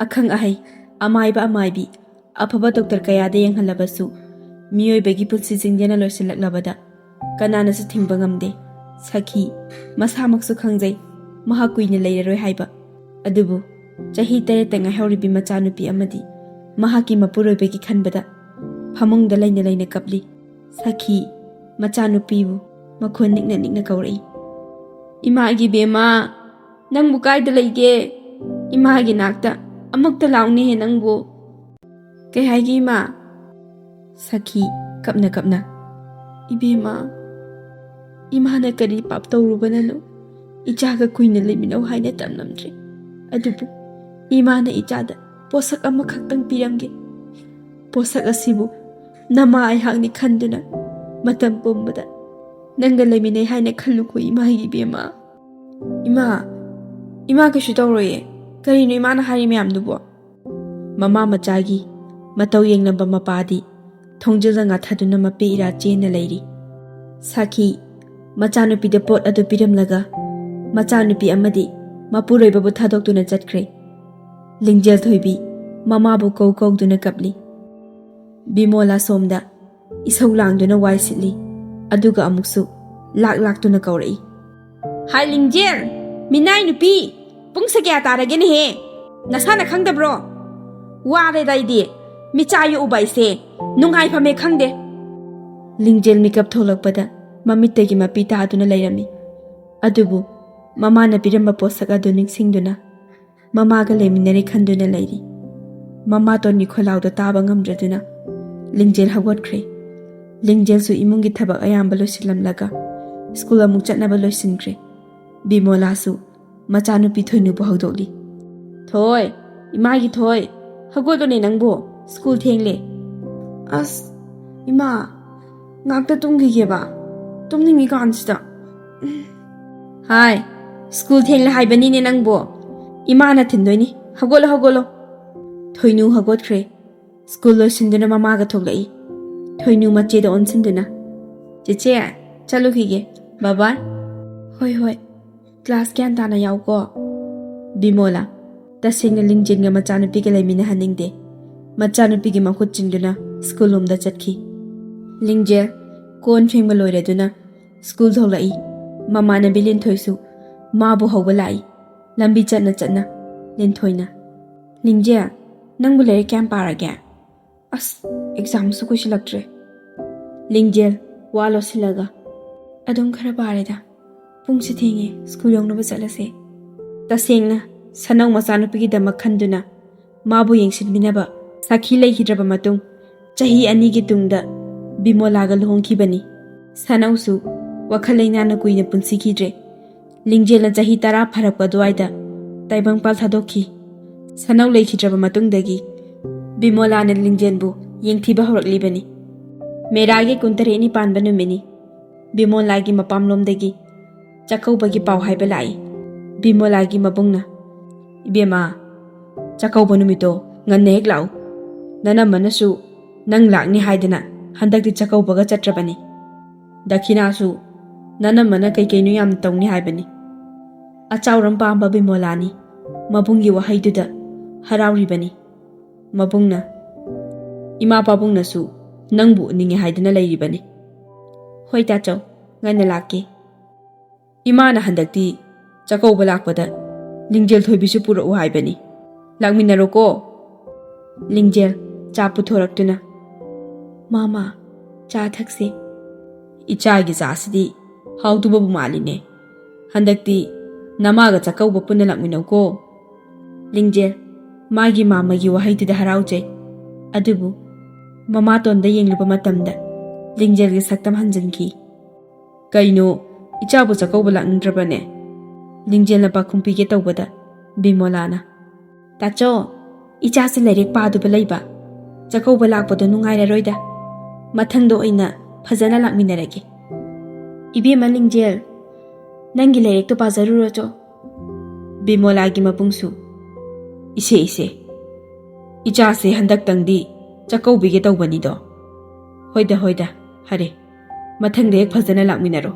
ꯑꯈꯪ ꯑꯍꯩ ꯑꯃꯥꯏꯕ ꯑꯃꯥꯏꯕꯤ ꯑꯐꯕ ꯗꯣꯛꯇꯔ ꯀꯌꯥꯗ ꯌꯦꯡꯍꯜꯂꯕꯁꯨ ꯃꯤꯑꯣꯏꯕꯒꯤ ꯄꯨꯟꯁꯤꯁꯤꯡꯗꯅ ꯂꯣꯏꯁꯤꯜꯂꯛꯂꯕꯗ ꯀꯅꯥꯅꯁꯨ ꯊꯤꯡꯕ ꯉꯝꯗꯦ꯫ ꯁꯈꯤ ꯃꯁꯥꯃꯛꯁꯨ ꯈꯪꯖꯩ ꯃꯍꯥꯛ ꯀꯨꯏꯅ ꯂꯩꯔꯔꯣꯏ ꯍꯥꯏꯕ, ꯑꯗꯨꯕꯨ ꯆꯍꯤ 13ꯇ ꯉꯥꯏꯍꯧꯔꯤꯕꯤ ꯃꯆꯥꯅꯨꯄꯤ ꯑꯃꯗꯤ ꯃꯍꯥꯛꯀꯤ ꯃꯄꯨꯔꯣꯏꯕꯒꯤ ꯈꯟꯕꯗ ꯐꯃꯨꯡꯗ ꯂꯩꯅ ꯂꯩꯅ ꯀꯞꯂꯤ꯫ ꯁꯈꯤ ꯃꯆꯥꯅꯨꯄꯤꯕꯨ ꯃꯈꯣꯟ ꯅꯤꯛꯅ ꯅꯤꯛꯅ ꯀꯧꯔꯛꯏ꯫ "ꯏꯃꯥꯒꯤ ꯕꯦꯝꯃ, ꯅꯪꯕꯨ ꯀꯥꯏꯗ ꯂꯩꯒꯦ? ꯏꯃꯥꯒꯤ ꯅꯥꯛꯇ ꯑꯃꯨꯛꯇ ꯂꯥꯎꯅꯦꯍꯦ ꯅꯪꯕꯨ." "ꯀꯩ ꯍꯥꯏꯒꯦ ꯏꯃꯥ?" ꯁꯈꯤ ꯀꯞꯅ ꯀꯞꯅ, "ꯏꯕꯦꯝꯃ, ꯏꯃꯥꯅ ꯀꯔꯤ ꯄꯥꯞ ꯇꯧꯔꯨꯕꯅꯅꯣ ꯏꯆꯥꯒ ꯀꯨꯏꯅ ꯂꯩꯃꯤꯟꯅꯧ ꯍꯥꯏꯅ ꯇꯝꯂꯝꯗ꯭ꯔꯦ, ꯑꯗꯨꯕꯨ ꯏꯃꯥꯅ ꯏꯆꯥꯗ ꯄꯣꯠꯁꯛ ꯑꯃꯈꯛꯇꯪ ꯄꯤꯔꯝꯒꯦ꯫ ꯄꯣꯠꯁꯛ ꯑꯁꯤꯕꯨ ꯅꯃꯥ ꯑꯩꯍꯥꯛꯅꯤ ꯈꯟꯗꯨꯅ ꯃꯇꯝ ꯄꯨꯝꯕꯗ ꯅꯪꯒ ꯂꯩꯃꯤꯟꯅꯩ ꯍꯥꯏꯅ ꯈꯜꯂꯨꯀꯣ ꯏꯃꯥꯒꯤ ꯕꯦꯝꯃ." "ꯏꯃꯥ ꯀꯩꯁꯨ ꯇꯧꯔꯣꯏꯌꯦ, ꯀꯔꯤꯅꯣ ꯏꯃꯥꯅ ꯍꯥꯏꯔꯤ ꯃꯌꯥꯝꯗꯨꯕꯣ?" ꯃꯃꯥ ꯃꯆꯥꯒꯤ ꯃꯇꯧ ꯌꯦꯡꯂꯝꯕ ꯃꯄꯥꯗꯤ ꯊꯣꯡꯖꯤꯜꯗ ꯉꯥꯊꯗꯨꯅ ꯃꯄꯦ ꯏꯔꯥ ꯆꯦꯟꯅ ꯂꯩꯔꯤ꯫ ꯁꯈꯤ ꯃꯆꯥꯅꯨꯄꯤꯗ ꯄꯣꯠ ꯑꯗꯨ ꯄꯤꯔꯝꯂꯒ ꯃꯆꯥꯅꯨꯄꯤ ꯑꯃꯗꯤ ꯃꯄꯨꯔꯣꯏꯕꯕꯨ ꯊꯥꯗꯣꯛꯇꯨꯅ ꯆꯠꯈ꯭ꯔꯦ꯫ ꯂꯤꯡꯖꯦꯜ ꯊꯣꯏꯕꯤ ꯃꯃꯥꯕꯨ ꯀꯧ ꯀꯧꯗꯨꯅ ꯀꯞꯂꯤ꯫ ꯕꯤꯃꯣꯂꯥ ꯁꯣꯝꯗ ꯏꯁꯧ ꯂꯥꯡꯗꯨꯅ ꯋꯥꯏ ꯁꯤꯠꯂꯤ, ꯑꯗꯨꯒ ꯑꯃꯨꯛꯁꯨ ꯂꯥꯛꯇꯨꯅ ꯀꯧꯔꯛꯏ꯫ "ꯍꯥꯏ ꯂꯤꯡꯖꯦꯜ, ꯃꯤꯅꯥꯏ ꯅꯨꯄꯤ, ꯄꯨꯡꯁꯦ ꯀꯌꯥ ꯇꯥꯔꯒꯦꯅꯦꯍꯦ? ꯅꯁꯥꯅ ꯈꯪꯗꯕ꯭ꯔꯣ? ꯋꯥꯔꯦꯗ ꯑꯩꯗꯤ ꯃꯤꯆꯥ ꯌꯣꯛꯎꯕ ꯑꯩꯁꯦ ꯅꯨꯡꯉꯥꯏꯐꯝꯃꯦ ꯈꯪꯗꯦ." ꯂꯤꯡꯖꯦꯜ ꯃꯤꯀꯞ ꯊꯣꯛꯂꯛꯄꯗ ꯃꯃꯤꯠꯇꯒꯤ ꯃꯄꯤ ꯇꯥꯗꯨꯅ ꯂꯩꯔꯝꯃꯤ, ꯑꯗꯨꯕꯨ ꯃꯃꯥꯅ ꯄꯤꯔꯝꯕ ꯄꯣꯠꯁꯛ ꯑꯗꯨ ꯅꯤꯡꯁꯤꯡꯗꯨꯅ ꯃꯃꯥꯒ ꯂꯩꯃꯤꯟꯅꯔꯦ ꯈꯟꯗꯨꯅ ꯂꯩꯔꯤ꯫ ꯃꯃꯥꯇꯣꯟꯒꯤ ꯈꯣꯜꯂꯥꯎꯗꯣ ꯇꯥꯕ ꯉꯝꯗ꯭ꯔꯗꯨꯅ ꯂꯤꯡꯖꯦꯜ ꯍꯧꯒꯠꯈ꯭ꯔꯦ꯫ ꯂꯤꯡꯖꯦꯜꯁꯨ ꯏꯃꯨꯡꯒꯤ ꯊꯕꯛ ꯑꯌꯥꯝꯕ ꯂꯣꯏꯁꯤꯜꯂꯝꯂꯒ ꯁ꯭ꯀꯨꯜ ꯑꯃꯨꯛ ꯆꯠꯅꯕ ꯂꯣꯏꯁꯤꯟꯈ꯭ꯔꯦ꯫ ꯕꯤꯃꯣꯂꯥꯁꯨ ꯃꯆꯥꯅꯨꯄꯤ ꯊꯣꯏꯅꯨꯕꯨ ꯍꯧꯗꯣꯛꯂꯤ꯫ "ꯊꯣꯏ, ꯏꯃꯥꯒꯤ ꯊꯣꯏ, ꯍꯧꯒꯠꯂꯣꯅꯦ ꯅꯪꯕꯨ, ꯁ꯭ꯀꯨꯜ ꯊꯦꯡꯂꯦ." "ꯑꯁ ꯏꯃꯥ, ꯉꯥꯛꯇ ꯇꯨꯝꯈꯤꯒꯦꯕ, ꯇꯨꯝꯅꯤꯡꯉꯤ ꯀꯥꯟꯁꯤꯗ." "ꯍꯥꯏ, ꯁ꯭ꯀꯨꯜ ꯊꯦꯡꯂꯦ ꯍꯥꯏꯕꯅꯤꯅꯦ ꯅꯪꯕꯨ, ꯏꯃꯥꯅ ꯊꯤꯟꯗꯣꯏꯅꯤ, ꯍꯧꯒꯠꯂꯣ." ꯊꯣꯏꯅꯨ ꯍꯧꯒꯠꯈ꯭ꯔꯦ꯫ ꯁ꯭ꯀꯨꯜ ꯂꯣꯏꯁꯤꯟꯗꯨꯅ ꯃꯃꯥꯒ ꯊꯣꯛꯂꯛꯏ꯫ ꯊꯣꯏꯅꯨ ꯃꯆꯦꯗ ꯑꯣꯟꯁꯤꯟꯗꯨꯅ, "ꯆꯦꯆꯦ, ꯆꯠꯂꯨꯈꯤꯒꯦ, ꯕꯥꯕꯥꯏ." "ꯍꯣꯏ, ꯀ꯭ꯂꯥꯁ ꯒ꯭ꯌꯥꯟ ꯇꯥꯅ ꯌꯥꯎꯀꯣ." ꯕꯤꯃꯣꯂꯥ ꯇꯁꯦꯡꯅ ꯂꯤꯡꯖꯦꯜꯒ ꯃꯆꯥꯅꯨꯄꯤꯒ ꯂꯩꯃꯤꯟꯅꯍꯟꯅꯤꯡꯗꯦ꯫ ꯃꯆꯥꯅꯨꯄꯤꯒꯤ ꯃꯈꯨꯠ ꯆꯤꯡꯗꯨꯅ ꯁ꯭ꯀꯨꯜ ꯂꯣꯝꯗ ꯆꯠꯈꯤ꯫ ꯂꯤꯡꯖꯦꯜ ꯀꯣꯟ ꯐꯦꯡꯕ ꯂꯣꯏꯔꯗꯨꯅ ꯁ꯭ꯀꯨꯜ ꯊꯣꯛꯂꯛꯏ꯫ ꯃꯃꯥꯟꯅꯕꯤ ꯂꯤꯟꯊꯣꯏꯁꯨ ꯃꯥꯕꯨ ꯍꯧꯕ ꯂꯥꯛꯏ꯫ ꯂꯝꯕꯤ ꯆꯠꯅ ꯆꯠꯅ ꯂꯤꯟꯊꯣꯏꯅ, "ꯂꯤꯡꯖꯦꯜ, ꯅꯪꯕꯨ ꯂꯥꯏꯔꯤꯛ ꯀꯌꯥꯝ ꯄꯥꯔꯒꯦ? ꯑꯁ, ꯑꯦꯛꯖꯥꯝꯁꯨ ꯀꯨꯏꯁꯤꯜꯂꯛꯇ꯭ꯔꯦ." ꯂꯤꯡꯖꯦꯜ ꯋꯥ ꯂꯣꯠꯁꯤꯜꯂꯒ, "ꯑꯗꯨꯝ ꯈꯔ ꯄꯥꯔꯦꯗ, ꯄꯨꯡꯁꯤ ꯊꯦꯡꯉꯦ, ꯁ꯭ꯀꯨꯜ ꯌꯧꯅꯕ ꯆꯠꯂꯁꯦ." ꯇꯁꯦꯡꯅ ꯁꯅꯧ ꯃꯆꯥꯅꯨꯄꯤꯒꯤꯗꯃꯛ ꯈꯟꯗꯨꯅ ꯃꯥꯕꯨ ꯌꯦꯡꯁꯤꯟꯕꯤꯅꯕ ꯁꯈꯤ ꯂꯩꯈꯤꯗ꯭ꯔꯕ ꯃꯇꯨꯡ ꯆꯍꯤ 2ꯒꯤ ꯇꯨꯡꯗ ꯕꯤꯃꯣꯂꯥꯒ ꯂꯨꯍꯣꯡꯈꯤꯕꯅꯤ꯫ ꯁꯅꯧꯁꯨ ꯋꯥꯈꯜ ꯂꯩꯅꯥꯅ ꯀꯨꯏꯅ ꯄꯨꯟꯁꯤꯈꯤꯗ꯭ꯔꯦ꯫ ꯂꯤꯡꯖꯦꯜꯅ ꯆꯍꯤ 10 ꯐꯔꯛꯄ ꯑꯗꯨꯋꯥꯏꯗ ꯇꯥꯏꯕꯪꯄꯥꯜ ꯊꯥꯗꯣꯛꯈꯤ꯫ ꯁꯅꯧ ꯂꯩꯈꯤꯗ꯭ꯔꯕ ꯃꯇꯨꯡꯗꯒꯤ ꯕꯤꯃꯣꯂꯥꯅ ꯂꯤꯡꯖꯦꯜꯕꯨ ꯌꯦꯡꯊꯤꯕ ꯍꯧꯔꯛꯂꯤꯕꯅꯤ꯫ ꯃꯦꯔꯥꯒꯤ 13ꯅꯤ ꯄꯥꯟꯕ ꯅꯨꯃꯤꯠꯅꯤ꯫ ꯕꯤꯃꯣꯂꯥꯒꯤ ꯃꯄꯥꯝꯂꯣꯝꯗꯒꯤ ꯆꯥꯛꯀꯧꯕꯒꯤ ꯄꯥꯎ ꯍꯥꯏꯕ ꯂꯥꯛꯏ꯫ ꯕꯤꯃꯣꯂꯥꯒꯤ ꯃꯕꯨꯡꯅ, "ꯏꯕꯦꯝꯃ, ꯆꯥꯛꯀꯧꯕ ꯅꯨꯃꯤꯠꯇꯣ ꯉꯟꯅ ꯍꯦꯛ ꯂꯥꯛꯎ. ꯅꯅꯝꯃꯅꯁꯨ ꯅꯪ ꯂꯥꯛꯅꯤ ꯍꯥꯏꯗꯅ ꯍꯟꯗꯛꯇꯤ ꯆꯥꯛꯀꯧꯕꯒ ꯆꯠꯇ꯭ꯔꯕꯅꯤ. ꯗꯈꯤꯅꯥꯁꯨ ꯅꯅꯝꯃꯅ ꯀꯩꯀꯩꯅꯣ ꯌꯥꯝꯅ ꯇꯧꯅꯤ ꯍꯥꯏꯕꯅꯤ." ꯑꯆꯥꯎꯔꯝ ꯄꯥꯝꯕ ꯕꯤꯃꯣꯂꯥꯅꯤ ꯃꯕꯨꯡꯒꯤ ꯋꯥꯍꯩꯗꯨꯗ ꯍꯔꯥꯎꯔꯤꯕꯅꯤ꯫ ꯃꯕꯨꯡꯅ, "ꯏꯃꯥ ꯄꯥꯕꯨꯡꯅꯁꯨ ꯅꯪꯕꯨ ꯎꯅꯤꯡꯉꯦ ꯍꯥꯏꯗꯨꯅ ꯂꯩꯔꯤꯕꯅꯤ." "ꯍꯣꯏ ꯇꯥꯆꯧ, ꯉꯟꯅ ꯂꯥꯛꯀꯦ." "ꯏꯃꯥꯅ ꯍꯟꯗꯛꯇꯤ ꯆꯥꯛꯀꯧꯕ ꯂꯥꯛꯄꯗ ꯂꯤꯡꯖꯦꯜ ꯊꯣꯏꯕꯤꯁꯨ ꯄꯨꯔꯛꯎ ꯍꯥꯏꯕꯅꯤ. ꯂꯥꯛꯃꯤꯟꯅꯔꯣꯀꯣ." ꯂꯤꯡꯖꯦꯜ ꯆꯥ ꯄꯨꯊꯣꯔꯛꯇꯨꯅ, "ꯃꯥꯃꯥ, ꯆꯥ ꯊꯛꯁꯦ." "ꯏꯆꯥꯒꯤ ꯆꯥꯁꯤꯗꯤ ꯍꯥꯎꯗꯨꯕꯕꯨ ꯃꯥꯜꯂꯤꯅꯦ. ꯍꯟꯗꯛꯇꯤ ꯅꯃꯥꯒ ꯆꯥꯛꯀꯧꯕ ꯄꯨꯟꯅ ꯂꯥꯛꯃꯤꯟꯅꯧꯀꯣ." ꯂꯤꯡꯖꯦꯜ ꯃꯥꯒꯤ ꯃꯥꯝꯃꯒꯤ ꯋꯥꯍꯩꯗꯨꯗ ꯍꯔꯥꯎꯖꯩ, ꯑꯗꯨꯕꯨ ꯃꯃꯥꯇꯣꯟꯗ ꯌꯦꯡꯂꯨꯕ ꯃꯇꯝꯗ ꯂꯤꯡꯖꯦꯜꯒꯤ ꯁꯛꯇꯝ ꯍꯟꯖꯤꯟꯈꯤ꯫ "ꯀꯩꯅꯣ, ꯏꯆꯥꯕꯨ ꯆꯥꯛꯀꯧꯕ ꯂꯥꯛꯅꯤꯡꯗ꯭ꯔꯕꯅꯦ?" ꯂꯤꯡꯖꯦꯜꯅ ꯄꯥꯈꯨꯝ ꯄꯤꯒꯦ ꯇꯧꯕꯗ ꯕꯤꯃꯣꯂꯥꯅ, "ꯇꯥꯆꯧ, ꯏꯆꯥꯁꯦ ꯂꯥꯏꯔꯤꯛ ꯄꯥꯗꯨꯕ ꯂꯩꯕ, ꯆꯥꯛꯀꯧꯕ ꯂꯥꯛꯄꯗꯣ ꯅꯨꯡꯉꯥꯏꯔꯔꯣꯏꯗ. ꯃꯊꯪꯗ ꯑꯣꯏꯅ ꯐꯖꯅ ꯂꯥꯛꯃꯤꯟꯅꯔꯒꯦ." "ꯏꯕꯦꯝꯃ ꯂꯤꯡꯖꯦꯜ, ꯅꯪꯒꯤ ꯂꯥꯏꯔꯤꯛꯇꯣ ꯄꯥꯖꯔꯨꯔꯣꯆꯣ." ꯕꯤꯃꯣꯂꯥꯒꯤ ꯃꯕꯨꯡꯁꯨ, "ꯏꯁꯦ, ꯏꯆꯥꯁꯦ ꯍꯟꯗꯛꯇꯪꯗꯤ ꯆꯥꯛꯀꯧꯕꯤꯒꯦ ꯇꯧꯕꯅꯤꯗꯣ." ꯍꯣꯏꯗ, ꯐꯔꯦ, ꯃꯊꯪꯗ ꯍꯦꯛ ꯐꯖꯅ ꯂꯥꯛꯃꯤꯟꯅꯔꯣ.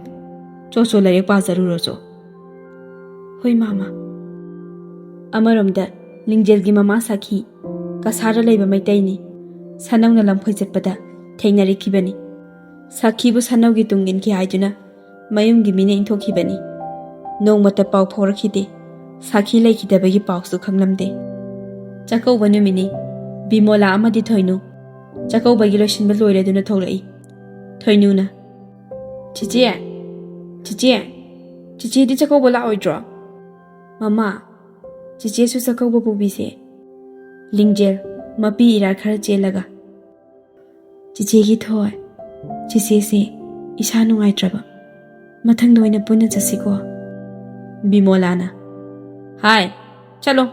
ꯆꯣ ꯂꯥꯏꯔꯤꯛ ꯄꯥꯖꯔꯨꯔꯣꯆꯣ." "ꯍꯣꯏ ꯃꯥꯃꯥ." ꯑꯃꯔꯣꯝꯗ ꯂꯤꯡꯖꯦꯜꯒꯤ ꯃꯃꯥ ꯁꯥꯈꯤ ꯀꯁꯥꯔꯗ ꯂꯩꯕ ꯃꯩꯇꯩꯅꯤ ꯁꯅꯧꯅ ꯂꯝꯐꯣꯏ ꯆꯠꯄꯗ ꯊꯦꯡꯅꯔꯛꯈꯤꯕꯅꯤ ꯁꯥꯈꯤꯕꯨ ꯁꯅꯧꯒꯤ ꯇꯨꯡ ꯏꯟꯈꯤ ꯍꯥꯏꯗꯨꯅ ꯃꯌꯨꯝꯒꯤ ꯃꯤꯅ ꯏꯟꯊꯣꯛꯈꯤꯕꯅꯤ ꯅꯣꯡꯃꯇ ꯄꯥꯎ ꯐꯥꯎꯔꯛꯈꯤꯗꯦ ꯁꯥꯈꯤ ꯂꯩꯈꯤꯗꯕꯒꯤ ꯄꯥꯎꯁꯨ ꯈꯪꯂꯝꯗꯦ ꯆꯥꯛꯀꯧꯕ ꯅꯨꯃꯤꯠꯅꯤ ꯕꯤꯃꯣꯂꯥ ꯑꯃꯗꯤ ꯊꯣꯏꯅꯨ ꯆꯥꯛꯀꯧꯕꯒꯤ ꯂꯣꯏꯁꯤꯟꯕ ꯂꯣꯏꯔꯗꯨꯅ ꯊꯣꯛꯂꯛꯏ ꯊꯣꯏꯅꯨꯅ ꯆꯤꯆꯦ ꯆꯤꯆꯦ ꯆꯤꯆꯦꯗꯤ ꯆꯥꯛꯀꯧꯕ ꯂꯥꯛꯑꯣꯏꯗ꯭ꯔꯣ ꯃꯃꯥ ꯆꯤꯆꯦꯁꯨ ꯆꯥꯛꯀꯧꯕ ꯄꯨꯕꯤꯁꯦ ꯂꯤꯡꯖꯦꯜ ꯃꯄꯤ ꯏꯔꯥ ꯈꯔ ꯆꯦꯜꯂꯒ ꯆꯤꯆꯦꯒꯤ ꯊꯣꯏ ꯆꯤꯆꯦꯁꯦ ꯏꯁꯥ ꯅꯨꯡꯉꯥꯏꯇ꯭ꯔꯕ ꯃꯊꯪꯗ ꯑꯣꯏꯅ ꯄꯨꯟꯅ ꯆꯠꯁꯤꯀꯣ ꯕꯤꯃꯣꯂꯥꯅ ꯍꯥꯏ ꯆꯠꯂꯣ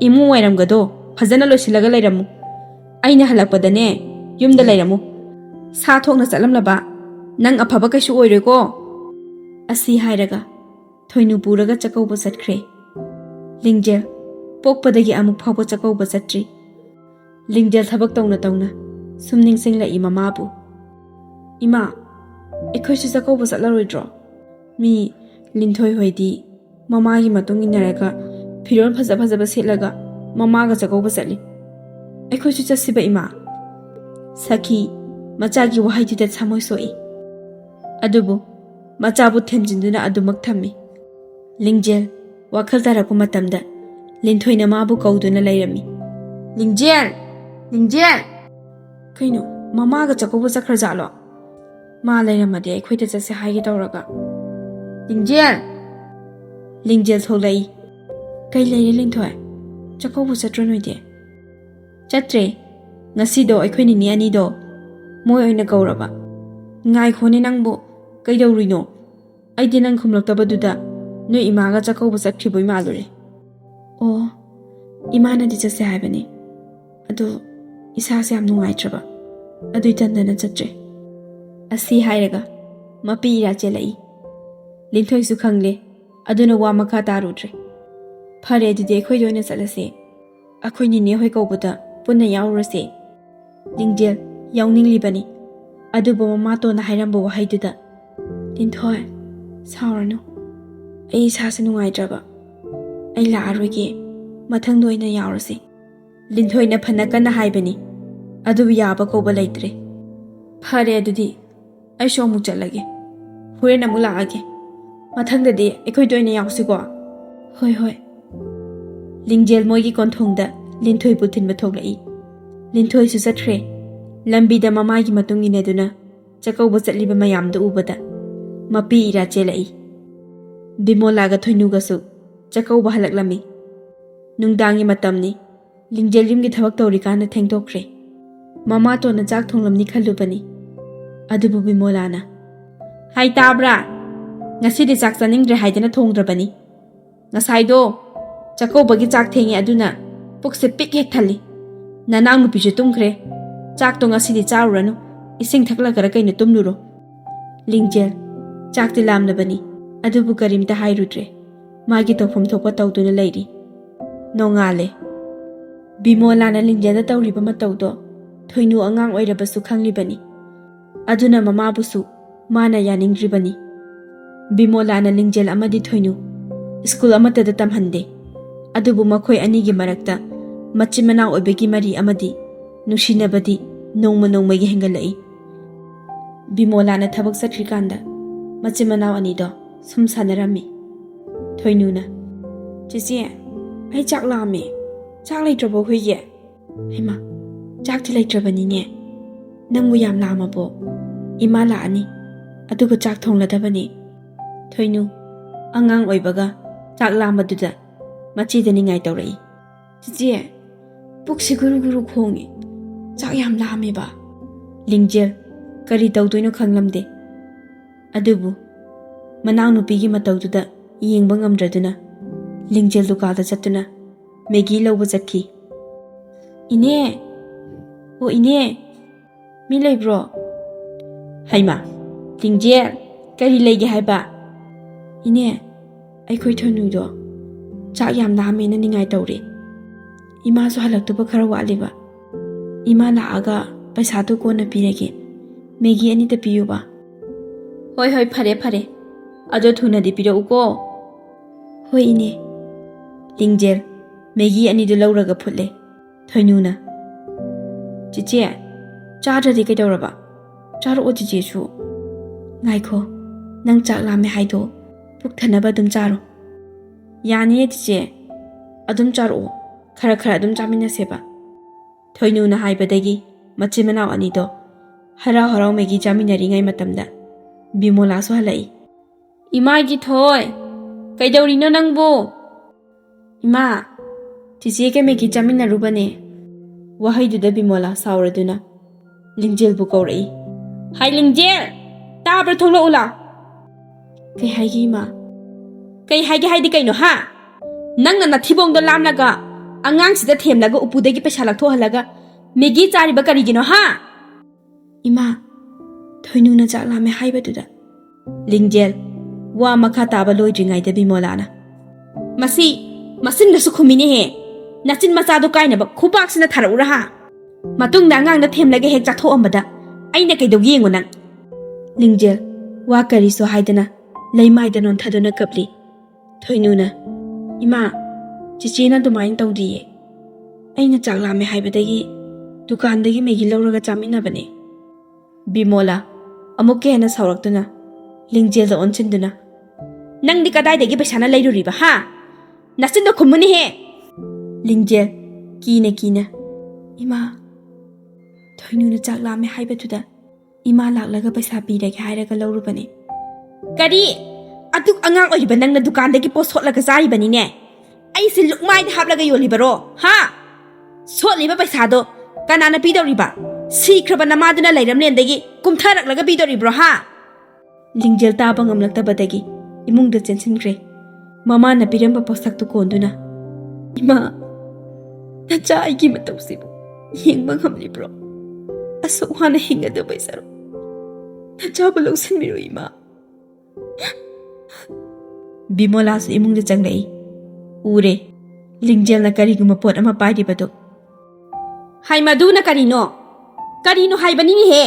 ꯏꯃꯨꯡ ꯋꯥꯏꯔꯝꯒꯗꯣ ꯐꯖꯅ ꯂꯣꯏꯁꯤꯜꯂꯒ ꯂꯩꯔꯝꯃꯨ ꯑꯩꯅ ꯍꯜꯂꯛꯄꯗꯅꯦ ꯌꯨꯝꯗ ꯂꯩꯔꯝꯃꯨ ꯁꯥ ꯊꯣꯛꯅ ꯆꯠꯂꯝꯂꯕ ꯅꯪ ꯑꯐꯕ ꯀꯩꯁꯨ ꯑꯣꯏꯔꯣꯏꯀꯣ ꯑꯁꯤ ꯍꯥꯏꯔꯒ ꯊꯣꯏꯅꯨ ꯄꯨꯔꯒ ꯆꯥꯛꯀꯧꯕ ꯆꯠꯈ꯭ꯔꯦ ꯂꯤꯡꯖꯦꯜ ꯄꯣꯛꯄꯗꯒꯤ ꯑꯃꯨꯛ ꯐꯥꯎꯕ ꯆꯥꯛꯀꯧꯕ ꯆꯠꯇ꯭ꯔꯤ ꯂꯤꯡꯖꯦꯜ ꯊꯕꯛ ꯇꯧꯅ ꯇꯧꯅ ꯁꯨꯝ ꯅꯤꯡꯁꯤꯡꯂꯛꯏ ꯃꯃꯥꯕꯨ ꯏꯃꯥ ꯑꯩꯈꯣꯏꯁꯨ ꯆꯥꯛꯀꯧꯕ ꯆꯠꯂꯔꯣꯏꯗ꯭ꯔꯣ ꯃꯤ ꯂꯤꯟꯊꯣꯏ ꯍꯣꯏꯗꯤ ꯃꯃꯥꯒꯤ ꯃꯇꯨꯡ ꯏꯟꯅꯔꯒ ꯐꯤꯔꯣꯜ ꯐꯖ ꯐꯖꯕ ꯁꯦꯠꯂꯒ ꯃꯃꯥꯒ ꯆꯥꯛꯀꯧꯕ ꯆꯠꯂꯤ ꯑꯩꯈꯣꯏꯁꯨ ꯆꯠꯁꯤꯕ ꯏꯃꯥ ꯁꯈꯤ ꯃꯆꯥꯒꯤ ꯋꯥꯍꯩꯗꯨꯗ ꯊꯃꯣꯏ ꯁꯣꯛꯏ ꯑꯗꯨꯕꯨ ꯃꯆꯥꯕꯨ ꯊꯦꯝꯖꯤꯟꯗꯨꯅ ꯑꯗꯨꯃꯛ ꯊꯝꯃꯤ ꯂꯤꯡꯖꯦꯜ ꯋꯥꯈꯜ ꯇꯥꯔꯛꯄ ꯃꯇꯝꯗ ꯂꯤꯟꯊꯣꯏꯅ ꯃꯥꯕꯨ ꯀꯧꯗꯨꯅ ꯂꯩꯔꯝꯃꯤ ꯂꯤꯡꯖꯦꯜ ꯂꯤꯡꯖꯦꯜ ꯀꯩꯅꯣ ꯃꯃꯥꯒ ꯆꯥꯛꯀꯧꯕ ꯆꯠꯈ꯭ꯔꯖꯥꯠꯂꯣ ꯃꯥ ꯂꯩꯔꯝꯃꯗꯤ ꯑꯩꯈꯣꯏꯗ ꯆꯠꯁꯦ ꯍꯥꯏꯒꯦ ꯇꯧꯔꯒ ꯂꯤꯡꯖꯦꯜ ꯂꯤꯡꯖꯦꯜ ꯊꯣꯛꯂꯛꯏ ꯀꯩ ꯂꯩꯔꯦ ꯂꯤꯡꯊꯣꯏ ꯆꯥꯛꯀꯧꯕ ꯆꯠꯇ꯭ꯔꯣ ꯅꯣꯏꯗꯤ ꯆꯠꯇ꯭ꯔꯦ ꯉꯁꯤꯗꯣ ꯑꯩꯈꯣꯏ ꯅꯤꯅꯦ ꯑꯅꯤꯗꯣ ꯃꯣꯏ ꯑꯣꯏꯅ ꯀꯧꯔꯕ ꯉꯥꯏꯈꯣꯅꯦ ꯅꯪꯕꯨ ꯀꯩꯗꯧꯔꯤꯅꯣ ꯑꯩꯗꯤ ꯅꯪ ꯈꯨꯝꯂꯛꯇꯕꯗꯨꯗ ꯅꯣꯏ ꯏꯃꯥꯒ ꯆꯥꯛꯀꯧꯕ ꯆꯠꯈꯤꯕꯣꯏ ꯃꯥꯜꯂꯨꯔꯦ ꯑꯣ ꯏꯃꯥꯅꯗꯤ ꯆꯠꯁꯦ ꯍꯥꯏꯕꯅꯤ ꯑꯗꯣ ꯏꯁꯥꯁꯦ ꯌꯥꯝ ꯅꯨꯡꯉꯥꯏꯇ꯭ꯔꯕ ꯑꯗꯨꯏ ꯇꯟꯗꯅ ꯆꯠꯇ꯭ꯔꯦ ꯑꯁꯤ ꯍꯥꯏꯔꯒ ꯃꯄꯤ ꯏꯔꯥ ꯆꯦꯜꯂꯛꯏ ꯂꯤꯟꯊꯣꯏꯁꯨ ꯈꯪꯂꯦ ꯑꯗꯨꯅ ꯋꯥ ꯃꯈꯥ ꯇꯥꯔꯨꯗ꯭ꯔꯦ ꯐꯔꯦ ꯑꯗꯨꯗꯤ ꯑꯩꯈꯣꯏꯗ ꯑꯣꯏꯅ ꯆꯠꯂꯁꯦ ꯑꯩꯈꯣꯏ ꯅꯤꯅꯦ ꯍꯣꯏ ꯀꯧꯕꯗ ꯄꯨꯟꯅ ꯌꯥꯎꯔꯨꯔꯁꯦ ꯂꯤꯡꯖꯦꯜ ꯌꯥꯎꯅꯤꯡꯂꯤꯕꯅꯤ ꯑꯗꯨꯕꯨ ꯃꯃꯥꯇꯣꯟꯅ ꯍꯥꯏꯔꯝꯕ ꯋꯥꯍꯩꯗꯨꯗ ꯂꯤꯟꯊꯣꯏ ꯁꯥꯎꯔꯅꯨ ꯑꯩ ꯏꯁꯥꯁꯦ ꯅꯨꯡꯉꯥꯏꯇ꯭ꯔꯕ ꯑꯩ ꯂꯥꯛꯑꯔꯣꯏꯒꯦ ꯃꯊꯪꯗ ꯑꯣꯏꯅ ꯌꯥꯎꯔꯁꯤ ꯂꯤꯟꯊꯣꯏꯅ ꯐꯅ ꯀꯟꯅ ꯍꯥꯏꯕꯅꯤ ꯑꯗꯨꯕꯨ ꯌꯥꯕ ꯀꯧꯕ ꯂꯩꯇ꯭ꯔꯦ ꯐꯔꯦ ꯑꯗꯨꯗꯤ ꯑꯩꯁꯨ ꯑꯃꯨꯛ ꯆꯠꯂꯒꯦ ꯍꯣꯔꯦꯟ ꯑꯃꯨꯛ ꯂꯥꯛꯑꯒꯦ ꯃꯊꯪꯗꯗꯤ ꯑꯩꯈꯣꯏꯗ ꯑꯣꯏꯅ ꯌꯥꯎꯁꯤꯀꯣ ꯍꯣꯏ ꯍꯣꯏ ꯂꯤꯡꯖꯦꯜ ꯃꯣꯏꯒꯤ ꯀꯣꯟꯊꯣꯡꯗ ꯂꯤꯟꯊꯣꯏꯕꯨ ꯊꯤꯟꯕ ꯊꯣꯛꯂꯛꯏ ꯂꯤꯟꯊꯣꯏꯁꯨ ꯆꯠꯈ꯭ꯔꯦ ꯂꯝꯕꯤꯗ ꯃꯃꯥꯒꯤ ꯃꯇꯨꯡ ꯏꯟꯅꯗꯨꯅ ꯆꯥꯛꯀꯧꯕ ꯆꯠꯂꯤꯕ ꯃꯌꯥꯝꯗꯨ ꯎꯕꯗ ꯃꯄꯤ ꯏꯔꯥ ꯆꯦꯜꯂꯛꯏ ꯕꯤꯃꯣꯂꯥꯒ ꯊꯣꯏꯅꯨꯒꯁꯨ ꯆꯥꯛꯀꯧꯕ ꯍꯜꯂꯛꯂꯝꯃꯤ ꯅꯨꯡꯗꯥꯡꯒꯤ ꯃꯇꯝꯅꯤ ꯂꯤꯡꯖꯦꯜ ꯌꯨꯝꯒꯤ ꯊꯕꯛ ꯇꯧꯔꯤꯀꯥꯟꯗ ꯊꯦꯡꯗꯣꯛꯈ꯭ꯔꯦ ꯃꯃꯥꯇꯣꯟꯅ ꯆꯥꯛ ꯊꯣꯡꯂꯝꯅꯤ ꯈꯜꯂꯨꯕꯅꯤ ꯑꯗꯨꯕꯨ ꯕꯤꯃꯣꯂꯥꯅ ꯍꯥꯏ ꯇꯥꯕ꯭ꯔꯥ ꯉꯁꯤꯗꯤ ꯆꯥꯛ ꯆꯥꯅꯤꯡꯗ꯭ꯔꯦ ꯍꯥꯏꯗꯅ ꯊꯣꯡꯗ꯭ꯔꯕꯅꯤ ꯉꯁꯥꯏꯗꯣ ꯆꯥꯛꯀꯧꯕꯒꯤ ꯆꯥꯛ ꯊꯦꯡꯉꯦ ꯑꯗꯨꯅ ꯄꯨꯛꯁꯦ ꯄꯤꯛ ꯍꯦꯛ ꯊꯜꯂꯤ ꯅꯅꯥꯎ ꯅꯨꯄꯤꯁꯨ ꯇꯨꯝꯈ꯭ꯔꯦ ꯆꯥꯛꯇꯣ ꯉꯁꯤꯗꯤ ꯆꯥꯔꯨꯔꯅꯨ ꯏꯁꯤꯡ ꯊꯛꯂꯒꯔ ꯀꯩꯅꯣ ꯇꯨꯝꯂꯨꯔꯣ ꯂꯤꯡꯖꯦꯜ ꯆꯥꯛꯇꯤ ꯂꯥꯝꯂꯕꯅꯤ ꯑꯗꯨꯕꯨ ꯀꯔꯤꯝꯇ ꯍꯥꯏꯔꯨꯗ꯭ꯔꯦ ꯃꯥꯒꯤ ꯇꯧꯐꯝ ꯊꯣꯛꯄ ꯇꯧꯗꯨꯅ ꯂꯩꯔꯤ ꯅꯣꯡꯉꯥꯜꯂꯦ ꯕꯤꯃꯣꯂꯥꯅ ꯂꯤꯡꯖꯦꯜꯗ ꯇꯧꯔꯤꯕ ꯃꯇꯧꯗꯣ ꯊꯣꯏꯅꯨ ꯑꯉꯥꯡ ꯑꯣꯏꯔꯕꯁꯨ ꯈꯪꯂꯤꯕꯅꯤ ꯑꯗꯨꯅ ꯃꯃꯥꯕꯨꯁꯨ ꯃꯥꯅ ꯌꯥꯅꯤꯡꯗ꯭ꯔꯤꯕꯅꯤ ꯕꯤꯃꯣꯂꯥꯅ ꯂꯤꯡꯖꯦꯜ ꯑꯃꯗꯤ ꯊꯣꯏꯅꯨ ꯁ꯭ꯀꯨꯜ ꯑꯃꯠꯇꯗ ꯇꯝꯍꯟꯗꯦ ꯑꯗꯨꯕꯨ ꯃꯈꯣꯏ ꯑꯅꯤꯒꯤ ꯃꯔꯛꯇ ꯃꯆꯤꯟ ꯃꯅꯥꯎ ꯑꯣꯏꯕꯒꯤ ꯃꯔꯤ ꯑꯃꯗꯤ ꯅꯨꯡꯁꯤꯅꯕꯗꯤ ꯅꯣꯡꯃ ꯅꯣꯡꯃꯒꯤ ꯍꯦꯟꯒꯠꯂꯛꯏ ꯕꯤꯃꯣꯂꯥꯅ ꯊꯕꯛ ꯆꯠꯈ꯭ꯔꯤꯀꯥꯟꯗ ꯃꯆꯤꯟ ꯃꯅꯥꯎ ꯑꯅꯤꯗꯣ ꯁꯨꯝ ꯁꯥꯟꯅꯔꯝꯃꯤ ꯊꯣꯏꯅꯨꯅ ꯆꯤꯆꯦ ꯑꯩ ꯆꯥꯛ ꯂꯥꯝꯃꯦ ꯆꯥꯛ ꯂꯩꯇ꯭ꯔꯕꯣ ꯑꯩꯈꯣꯏꯒꯤ ꯍꯩꯃꯥ ꯆꯥꯛꯇꯤ ꯂꯩꯇ꯭ꯔꯕꯅꯤꯅꯦ ꯅꯪꯕꯨ ꯌꯥꯝ ꯂꯥꯝꯃꯕꯣ ꯏꯃꯥ ꯂꯥꯛꯑꯅꯤ ꯑꯗꯨꯒ ꯆꯥꯛ ꯊꯣꯡꯂꯗꯕꯅꯤ ꯊꯣꯏꯅꯨ ꯑꯉꯥꯡ ꯑꯣꯏꯕꯒ ꯆꯥꯛ ꯂꯥꯝꯕꯗꯨꯗ ꯃꯆꯤꯗ ꯅꯤꯡꯉꯥꯏ ꯇꯧꯔꯛꯏ ꯆꯤꯆꯦ ꯄꯨꯛꯁꯤ ꯒꯨꯔꯨ ꯒꯨꯔꯨ ꯈꯣꯡꯉꯤ ꯆꯥꯛ ꯌꯥꯝ ꯂꯥꯝꯃꯦꯕ ꯂꯤꯡꯖꯦꯜ ꯀꯔꯤ ꯇꯧꯗꯣꯏꯅꯣ ꯈꯪꯂꯝꯗꯦ ꯑꯗꯨꯕꯨ ꯃꯅꯥꯎꯅꯨꯄꯤꯒꯤ ꯃꯇꯧꯗꯨꯗ ꯌꯦꯡꯕ ꯉꯝꯗ꯭ꯔꯗꯨꯅ ꯂꯤꯡꯖꯦꯜ ꯗꯨꯀꯥꯟꯗ ꯆꯠꯇꯨꯅ ꯃꯦꯒꯤ ꯂꯧꯕ ꯆꯠꯈꯤ ꯏꯅꯦ ꯑꯣ ꯏꯅꯦ ꯃꯤ ꯂꯩꯕ꯭ꯔꯣ ꯍꯩꯃꯥ ꯂꯤꯡꯖꯦꯜ ꯀꯔꯤ ꯂꯩꯒꯦ ꯍꯥꯏꯕ ꯏꯅꯦ ꯑꯩꯈꯣꯏ ꯊꯣꯏꯅꯨꯗꯣ ꯆꯥꯛ ꯌꯥꯝ ꯂꯥꯝꯃꯦꯅ ꯅꯤꯡꯉꯥꯏ ꯇꯧꯔꯦ ꯏꯃꯥꯁꯨ ꯍꯜꯂꯛꯇꯨꯕ ꯈꯔ ꯋꯥꯠꯂꯤꯕ ꯏꯃꯥ ꯂꯥꯛꯑꯒ ꯄꯩꯁꯥꯗꯨ ꯀꯣꯟꯅ ꯄꯤꯔꯒꯦ ꯃꯦꯒꯤ ꯑꯅꯤꯇ ꯄꯤꯌꯨꯕ ꯍꯣꯏ ꯍꯣꯏ ꯐꯔꯦ ꯐꯔꯦ ꯑꯗꯣ ꯊꯨꯅꯗꯤ ꯄꯤꯔꯛꯎꯀꯣ ꯍꯣꯏ ꯏꯅꯦ ꯂꯤꯡꯖꯦꯜ Megi anidu lauraga phutle. Thoinuna. Chiche, chadradi kaidauraba. Charo o chiche chu. Ngaikho, nang chak lame haido. Puk thanaba dum charo. Yani chiche. Adum charo. Khara khara adum chamina seba. Thoinuna haibadagi machimanaw anido. Harau harau megi chaminari ngai matamda. Bimola so halai. Imagi thoi. Kaidaurino nangbo. Ima. Chiche ke megi chaminarubane. Wahaiduda Bimola sauraduna. Lingjel bu kaurai. Hai Lingjel! Tabra thonglo ula. Kai haigi ima. Kai haigi haidi kaino ha? Nangna nathibongdo lamlaga angang sida themlaga upudagi paisa laktho halaga megi chariba karigino ha? Ima. Thoinuna chaklame haibaduda. Lingjel wa makha taba loidringaida Bimolana. Masin nasu khumini he. Nachin machado kainaba khubak sina tharaura ha. Matung da ngang da themlaga hek chatho amada. Aina kaido yengo nang. Lingjel wa kari so haidana leimai da non thaduna kapli. Thoinuna. Ima. Chichina dumain tawdiye. Aina chaklame haibadagi dukandagi megi lauraga chaminabane. Bimola amukke hena sauraktuna. Lingjel da onchinduna. Nangdi kadaidagi paisana lairuriba ha? Nasinda khumuni he. Lingjel kina. Ima. Thoinuna chaklame haibaduda. Ima laklaga paisa pirage hairaga laurubane. Kari aduk angang oiba nangna dukandagi pos hotlaga zaribani ne. Aisi lukmai haplaga yolibaro ha? Sotliba paisado kanana pidoriba. Sikraba namaduna lairamlendagi kumtharaklaga pidoribro ha? Lingjel taba ngamlaktabadagi imungda chensinkre. Mama na piramba posaktu konduna. Ima. Nacha aigi matausibu yengba ngamlibro. Asok hana hingada paisaro. Nacha balausinmiro ima. Bimola su imungda changlai. Ure. Lingjel na kariguma pot ama pairibado. Hai madu na karino. Karino hai banini he.